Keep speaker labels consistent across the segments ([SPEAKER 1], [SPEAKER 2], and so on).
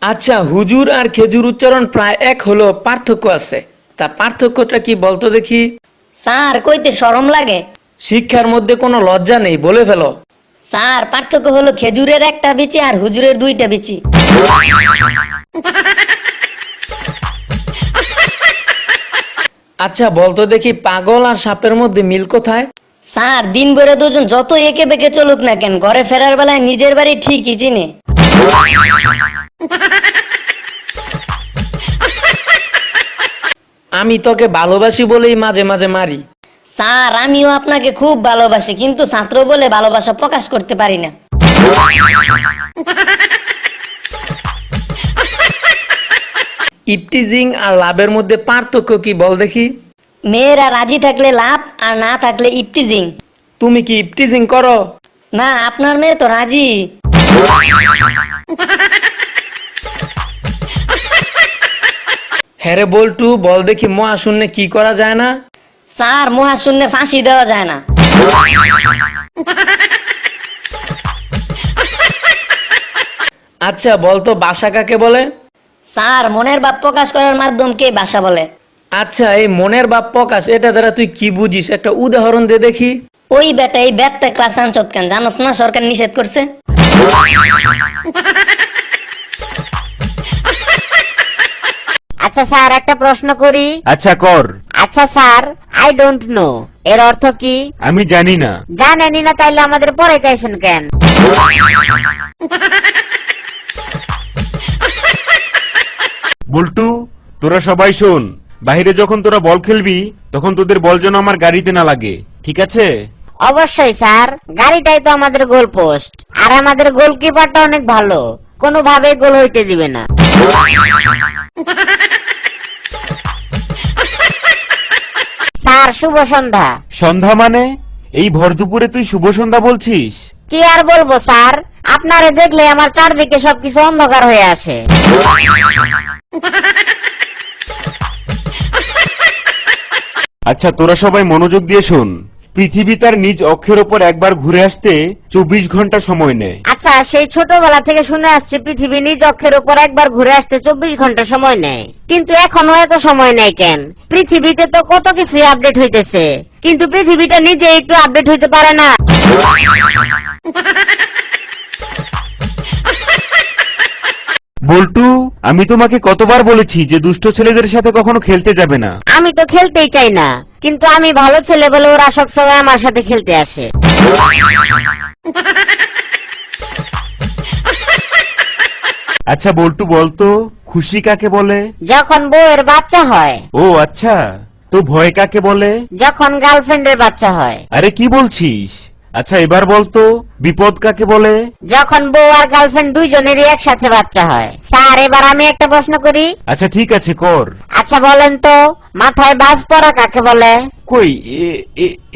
[SPEAKER 1] আচ্ছা, হুজুর আর খেজুর উচ্চারণ প্রায় এক হলো, পার্থক্য আছে। তা পার্থক্যটা কি বলতো দেখি?
[SPEAKER 2] স্যার কইতে শরম লাগে।
[SPEAKER 1] শিক্ষার মধ্যে কোনো লজ্জা নেই, বলে ফেলো।
[SPEAKER 2] স্যার পার্থক্য হলো খেজুরের একটা বিচি আর হুজুরের দুইটা বিচি।
[SPEAKER 1] আচ্ছা বলতো দেখি, পাগল আর সাপের মধ্যে মিল কোথায়?
[SPEAKER 2] স্যার দিন ভরে দুজন যত একে বেঁকে চলুক না কেন, ঘরে ফেরার বেলায় নিজের বাড়ি ঠিকই চিনে।
[SPEAKER 1] আমি তোকে ভালোবাসি বলেই মাঝে মাঝে মারি।
[SPEAKER 2] স্যার আমিও আপনাকে খুব ভালোবাসি, কিন্তু ছাত্র বলে ভালোবাসা প্রকাশ করতে পারি না।
[SPEAKER 1] ইপটিজিং আর লাভের মধ্যে পার্থক্য কি বল দেখি?
[SPEAKER 2] মেয়েরা রাজি থাকলে লাভ, আর না থাকলে ইপটিজিং।
[SPEAKER 1] তুমি কি ইপটিজিং করো?
[SPEAKER 2] না, আপনার মেয়ে তো রাজি।
[SPEAKER 1] হ্যারে বল্টু, বল দেখি মহাশূন্যে কি করা যায় না?
[SPEAKER 2] স্যার মহাশূন্যে ফাঁসি দেওয়া যায় না।
[SPEAKER 1] আচ্ছা বলতো বাসা কাকে বলে?
[SPEAKER 2] স্যার মনের ভাব প্রকাশ করার মাধ্যমকে ভাষা বলে।
[SPEAKER 1] আচ্ছা, এই মনের ভাব প্রকাশ, এটা দ্বারা তুই কি বুঝিস? একটা উদাহরণ দে দেখি।
[SPEAKER 2] ওই বেটা এই ব্যাগটা ক্লাস আনছত কেন জানোস না? সরকার নিষেধ করছে।
[SPEAKER 3] আচ্ছা স্যার একটা প্রশ্ন করি।
[SPEAKER 4] আচ্ছা কর।
[SPEAKER 3] আচ্ছা স্যার, আই ডোন্ট নো এর অর্থ কি?
[SPEAKER 4] আমি জানি না।
[SPEAKER 3] জানেনই না, তাইলে আমাদের পড়াইতেছেন কেন?
[SPEAKER 4] বল্টু, তোরা সবাই শোন, বাইরে যখন তোরা বল খেলবি তখন তোদের বল যেন আমার গাড়িতে না লাগে, ঠিক আছে?
[SPEAKER 3] অবশ্যই স্যার, গাড়িটাই তো আমাদের গোল পোস্ট, আর আমাদের গোলকিপারটা অনেক ভালো, কোনোভাবেই গোল হইতে দিবে না। স্যার শুভ সন্ধ্যা।
[SPEAKER 4] সন্ধ্যা মানে? এই ভর দুপুরে তুই শুভ সন্ধ্যা বলছিস?
[SPEAKER 3] কি আর বলবো স্যার, আপনারে দেখলে আমার চারদিকে সবকিছু অন্ধকার হয়ে আসে।
[SPEAKER 4] আচ্ছা তোরা সবাই মনোযোগ দিয়ে শোন, পৃথিবী তার নিজ অক্ষের ওপর একবার ঘুরে আসতে 24 ঘন্টা সময় নেয়।
[SPEAKER 3] আচ্ছা, সেই ছোটবেলা থেকে শুনে আসছি পৃথিবী নিজ অক্ষের উপর একবার ঘুরে আসতে 24 ঘন্টা সময় নেয়, কিন্তু এখনো এত সময় নেয় কেন? পৃথিবীতে তো কত কিছু আপডেট হইতেছে, কিন্তু পৃথিবীটা নিজে একটু আপডেট হইতে পারে না।
[SPEAKER 4] বল্টু, আমি তোমাকে কতবার বলেছি যে দুষ্ট ছেলেদের সাথে কখনো খেলতে যাবে না।
[SPEAKER 3] আমি তো খেলতেই চাই না, কিন্তু আমি ভালো ছেলে বলে ওরা সবসময় আমার সাথে খেলতে আসে।
[SPEAKER 4] আচ্ছা বল্টু বলতো, খুশি কাকে বলে?
[SPEAKER 3] যখন বউয়ের বাচ্চা হয়।
[SPEAKER 4] ও আচ্ছা, তো ভয় কাকে বলে?
[SPEAKER 3] যখন গার্লফ্রেন্ডের বাচ্চা হয়।
[SPEAKER 4] আরে কি বলছিস? আচ্ছা এবার বলতো, বিপদ কাকে বলে?
[SPEAKER 3] যখন বউ আর গার্লফ্রেন্ড দুইজনেরই একসাথে বাচ্চা হয়। স্যার এবার আমি একটা প্রশ্ন করি।
[SPEAKER 4] আচ্ছা ঠিক আছে কর।
[SPEAKER 3] আচ্ছা বলেন তো, মাথায় বাজ পড়া কাকে বলে?
[SPEAKER 4] কই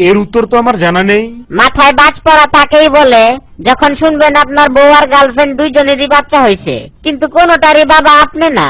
[SPEAKER 4] এর উত্তর তো আমার জানা নেই।
[SPEAKER 3] মাথায় বাজ পড়া তাকেই বলে যখন শুনবেন আপনার বউ আর গার্লফ্রেন্ড দুইজনেরই বাচ্চা হয়েছে, কিন্তু কোনোটারই বাবা আপনি না।